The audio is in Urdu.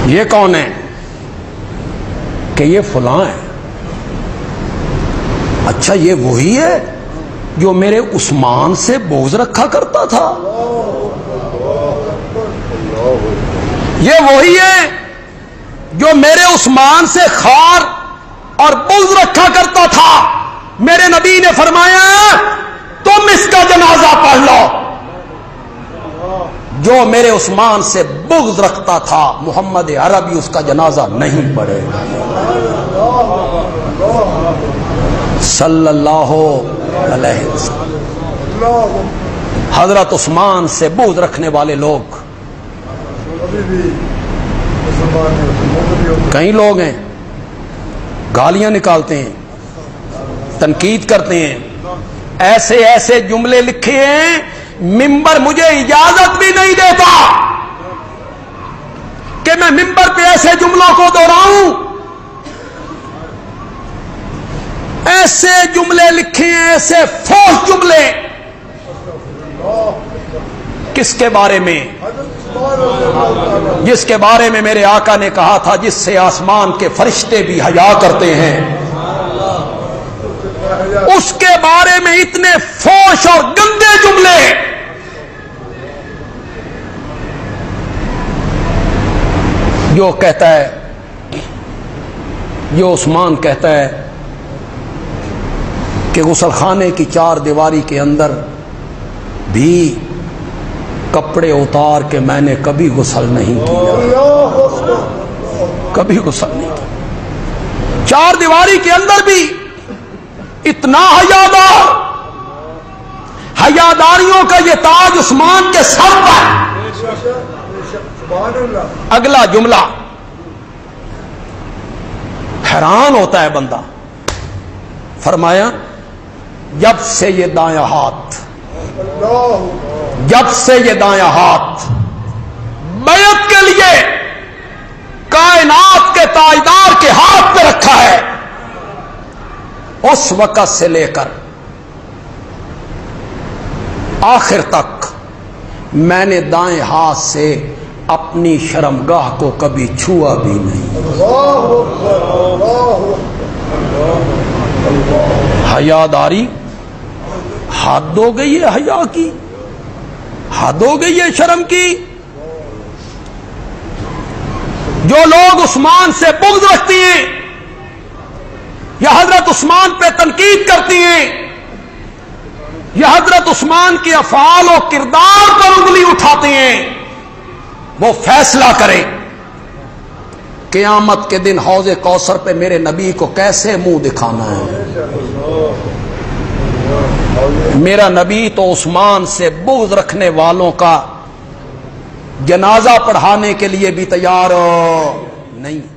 یہ کون ہے؟ کہ یہ فلاں ہے۔ اچھا یہ وہی ہے جو میرے عثمان سے بغض رکھا کرتا تھا؟ یہ وہی ہے جو میرے عثمان سے خار اور بغض رکھا کرتا تھا؟ میرے نبی نے فرمایا تم اس کا جنازہ پڑھ لو۔ جو میرے عثمان سے بغض رکھتا تھا محمد عربی اس کا جنازہ نہیں پڑھے گا صلی اللہ علیہ وسلم۔ حضرت عثمان سے بغض رکھنے والے لوگ کئی لوگ ہیں، گالیاں نکالتے ہیں، تنقید کرتے ہیں، ایسے ایسے جملے لکھے ہیں ممبر مجھے اجازت بھی نہیں دیتا کہ میں ممبر پہ ایسے جملوں کو دہراؤں۔ ایسے جملے لکھے ہیں، ایسے فوش جملے، کس کے بارے میں؟ جس کے بارے میں میرے آقا نے کہا تھا جس سے آسمان کے فرشتے بھی حیا کرتے ہیں، اس کے بارے میں اتنے فوش اور گندے جملے۔ جو کہتا ہے، جو عثمان کہتا ہے کہ غسل خانے کی چار دیواری کے اندر بھی کپڑے اتار کے میں نے کبھی غسل نہیں کیا، کبھی غسل نہیں کیا، چار دیواری کے اندر بھی اتنا حیادار، حیاداریوں کا یہ تاج عثمان کے سر پر۔ اگلا جملہ حیران ہوتا ہے بندہ، فرمایا جب سے یہ دایاں ہاتھ، جب سے یہ دایاں ہاتھ بیعت کے لیے کائنات کے تاجدار کے ہاتھ پہ رکھا ہے، اس وقت سے لے کر آخر تک میں نے دائیں ہاتھ سے اپنی شرمگاہ کو کبھی چھوا بھی نہیں۔ حیاداری حد ہو گئی ہے، حیا کی حد ہو گئی ہے، شرم کی۔ جو لوگ عثمان سے بغض رکھتی ہیں یا حضرت عثمان پہ تنقید کرتی ہیں یا حضرت عثمان کے افعال و کردار پر انگلی اٹھاتے ہیں، وہ فیصلہ کریں قیامت کے دن حوض کوثر پہ میرے نبی کو کیسے منہ دکھانا ہے۔ میرا نبی تو عثمان سے بغض رکھنے والوں کا جنازہ پڑھانے کے لیے بھی تیار نہیں۔